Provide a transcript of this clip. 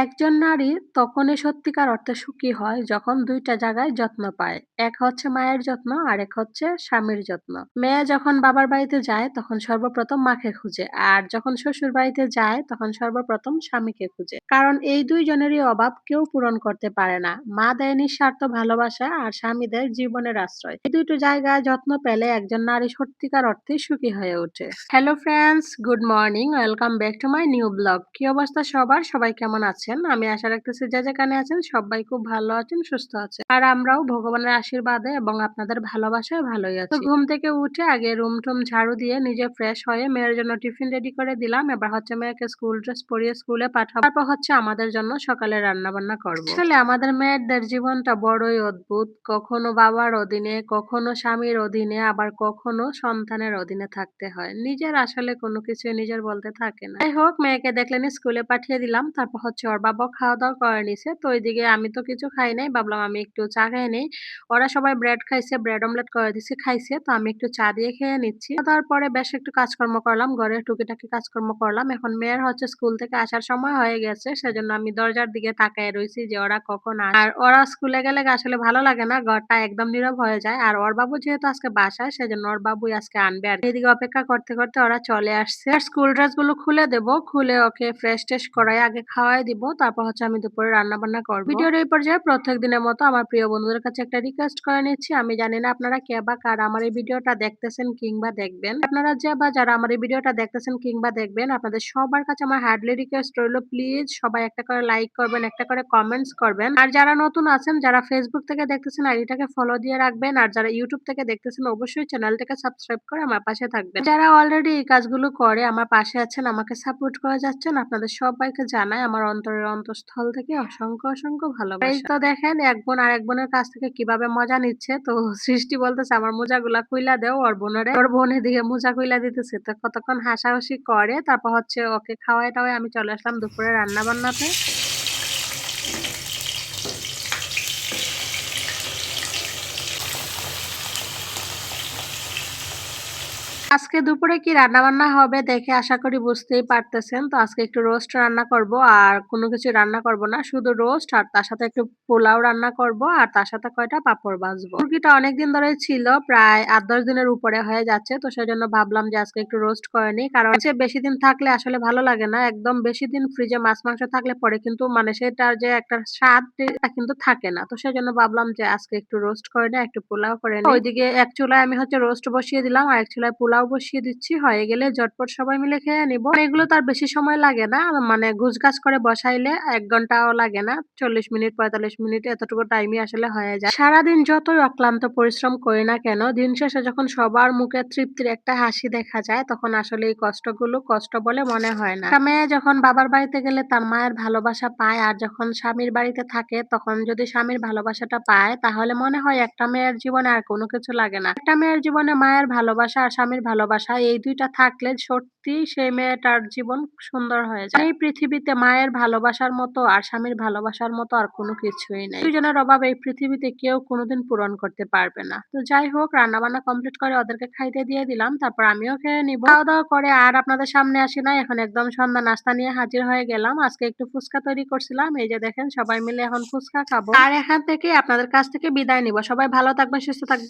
একজন নারী তখনই সত্যিকার অর্থে সুখী হয় যখন ২ টা জায়গায় যত্ন পায়। এক হচ্ছে মায়ের যত্ন, আরেক হচ্ছে স্বামীর যত্ন। মেয়ে যখন বাবার বাড়িতে যায় তখন সর্বপ্রথম মাকে খুঁজে, আর যখন শ্বশুর বাড়িতে যায় তখন সর্বপ্রথম স্বামীকে খুঁজে। কারণ এই ২ জনেরই অভাব কেউ পূরণ করতে পারে না। মা দেয় নিঃস্বার্থ ভালোবাসা আর স্বামী দেয় জীবনের আশ্রয়। এই ২ টো জায়গায় যত্ন পেলে একজন নারী সত্যিকার অর্থে সুখী হয়ে ওঠে। Hello friends, good morning. Welcome back to my new blog. কি অবস্থা সবার? সবাই কেমন আছেন? আমি আশা রাখতেছি যে যেখানে আছেন সবাই খুব ভালো আছেন, সুস্থ আছেন। আর আমরাও ভগবানের আশীর্বাদে এবং আপনাদের ভালোবাসায় ভালোই আছি। তো ঘুম থেকে উঠে আগে রুম-টুম ঝাড়ু দিয়ে নিজে ফ্রেশ হয়ে মেয়ের জন্য টিফিন রেডি করে দিলাম। এবার হচ্ছে মেয়েকে স্কুল ড্রেস পরিয়ে স্কুলে পাঠাবো। তারপর হচ্ছে আমাদের জন্য সকালে রান্না বান্না করব। আসলে আমাদের মেয়েদের জীবনটা বড়ই অদ্ভুত। কখনো বাবার অধীনে, কখনো স্বামীর অধীনে, আবার কখনো সন্তানের অধীনে থাকতে হয়। নিজের আসলে কোনো কিছুই নিজের বলতে থাকে না। যাই হোক, মেয়েকে দেখলেন স্কুলে পাঠিয়ে দিলাম। তারপর হচ্ছে ওর বাবাও খাওয়া-দাওয়া করে নিছে। তো ওইদিকে আমি তো কিছু খাই নাই। ভাবলাম আমি একটু চা খেয়ে নেই। ওরা সবাই ব্রেড খাইছে, ব্রেড অমলেট করে দিছি, খাইছে। তো আমি একটু চা দিয়ে খেয়ে নিচ্ছি। তারপরে বেশ একটু কাজকর্ম করলাম। ঘরের টুকিটাকি কাজকর্ম করলাম। এখন মেয়ের হচ্ছে স্কুল থেকে আসার সময় হয়ে গেছে। সেজন্য আমি দরজার দিকে তাকায় রইছি যে ওরা কখন আসে। আর ওরা স্কুলে গেলে আসলে ভালো লাগে না। ঘরটা একদম নীরব হয়ে যায়। আর ওর বাবু যেহেতু আজকে বাসায়, সেজন্য ওর বাবুই আজকে আনবে আরকি। এদিকে অপেক্ষা করতে, করতে ওরা চলে আসছে। আর স্কুল ড্রেস গুলো খুলে দেব। খুলে ওকে ফ্রেশ-ট্রেশ করাই আগে খাওয়াই দিব। তারপর হচ্ছে আমি দুপুরে রান্না-বান্না করব। ভিডিওর এই পর্যায়ে প্রত্যেক দিনের মতো আমার প্রিয় বন্ধুদের কাছে একটা রিকোয়েস্ট করে নিচ্ছি। আমি জানি না আপনারা কে বা কারা আমার এই ভিডিওটা দেখতেছেন কিংবা দেখবেন। আপনারা যে বা যারা আমার এই ভিডিওটা দেখতেছেন কিংবা দেখবেন, আপনাদের সবার কাছে আমার হার্ডলি রিকোয়েস্ট রইল, প্লিজ সবাই একটা করে লাইক করবেন, একটা করে কমেন্টস করবেন। আর যারা নতুন আছেন, যারা ফেসবুক থেকে দেখতেছেন আইডিটাকে ফলো দিয়ে রাখবেন। আর যারা ইউটিউব থেকে দেখতেছেন অবশ্যই চ্যানেলটাকে সাবস্ক্রাইব করে আমার পাশে থাকবেন। যারা অলরেডি এই কাজগুলো করে আমার পাশে আছেন, আমাকে সাপোর্ট করে যাচ্ছেন, আপনাদের সবাইকে জানাই আমার অন্তরের অন্তঃস্থল থেকে অসংখ্য, অসংখ্য ভালোবাসা। এই তো দেখেন এক বোন আরেক বোনের কাছ থেকে কিভাবে মজা নিচ্ছে। তো সৃষ্টি বলতেছে আমার মোজাগুলা খুইলা দেও ওর বোনেরে। ওর বোন এদিকে মোজা খুইলা দিতেছে। তো কতক্ষণ হাসাহাসি করে তারপর হচ্ছে ওকে খাওয়ায়-টাওয়ায় আমি চলে আসলাম দুপুরে রান্না বান্নাতে। আজকে দুপুরে কি রান্নাবান্না হবে দেখে আশা করি বুঝতেই পারতেছেন। তো আজকে একটু রোস্ট রান্না করব, আর কোনো কিছু রান্না করব না। শুধু রোস্ট আর তার সাথে একটু পোলাও রান্না করব, আর তার সাথে কয়টা পাঁপড় ভাজবো। মুরগিটা অনেকদিন ধরেই ছিল, প্রায় ৮-১০ দিনের উপরে হয়ে যাচ্ছে। তো সেজন্য ভাবলাম যে আজকে একটু রোস্ট করে নিই। কারণ হচ্ছে বেশি দিন থাকলে আসলে ভালো লাগে না। একদম বেশি দিন ফ্রিজে মাছ-মাংস থাকলে পরে কিন্তু মানে সেটার যে একটা স্বাদ এটা কিন্তু থাকে না। তো সেজন্য ভাবলাম যে আজকে একটু রোস্ট করে নিই, একটু পোলাও করে নিই। ওইদিকে এক চুলায় আমি হচ্ছে রোস্ট বসিয়ে দিলাম, আর এক চুলায় পোলাও বসিয়ে দিচ্ছি। হয়ে গেলে ঝটপট সবাই মিলে খেয়ে নিব। এগুলো তার বেশি সময় লাগে না। মানে গুছগাছ করে বসাইলে ১ ঘন্টাও লাগে না। ৪০ মিনিট ৪৫ মিনিট এতটুকু টাইমই আসলে হয়ে যায়। সারাদিন যতই অক্লান্ত পরিশ্রম করি না কেন, দিন শেষে যখন সবার মুখে তৃপ্তির একটা হাসি দেখা যায় তখন আসলে এই কষ্টগুলো কষ্ট বলে মনে হয় না। একটা মেয়ে যখন বাবার বাড়িতে গেলে তার মায়ের ভালোবাসা পায়, আর যখন স্বামীর বাড়িতে থাকে তখন যদি স্বামীর ভালোবাসাটা পায় তাহলে মনে হয় একটা মেয়ের জীবনে আর কোনো কিছু লাগে না। একটা মেয়ের জীবনে মায়ের ভালোবাসা আর স্বামীর ভালোবাসা এই ২ টা থাকলে সত্যি সেই মেয়েটার জীবন সুন্দর হয়ে যায়। এই পৃথিবীতে মায়ের ভালোবাসার মতো আর স্বামীর ভালোবাসার মতো আর কোনো কিছুই নাই। দুজনের অভাব এই পৃথিবীতে কেউ কোনোদিন পূরণ করতে পারবে না। তো যাই হোক, রান্না-বান্না কমপ্লিট করে ওদেরকে খাইতে দিয়ে দিলাম। তারপর আমিও খেয়ে নিবো। খাওয়া-দাওয়া করে আর আপনাদের সামনে আসি নাই। এখন একদম সন্ধ্যা নাস্তা নিয়ে হাজির হয়ে গেলাম। আজকে একটু ফুচকা তৈরি করছিলাম। এই যে দেখেন সবাই মিলে এখন ফুচকা খাবো। আর এখান থেকে আপনাদের কাছ থেকে বিদায় নিব। সবাই ভালো থাকবেন, সুস্থ থাকবেন।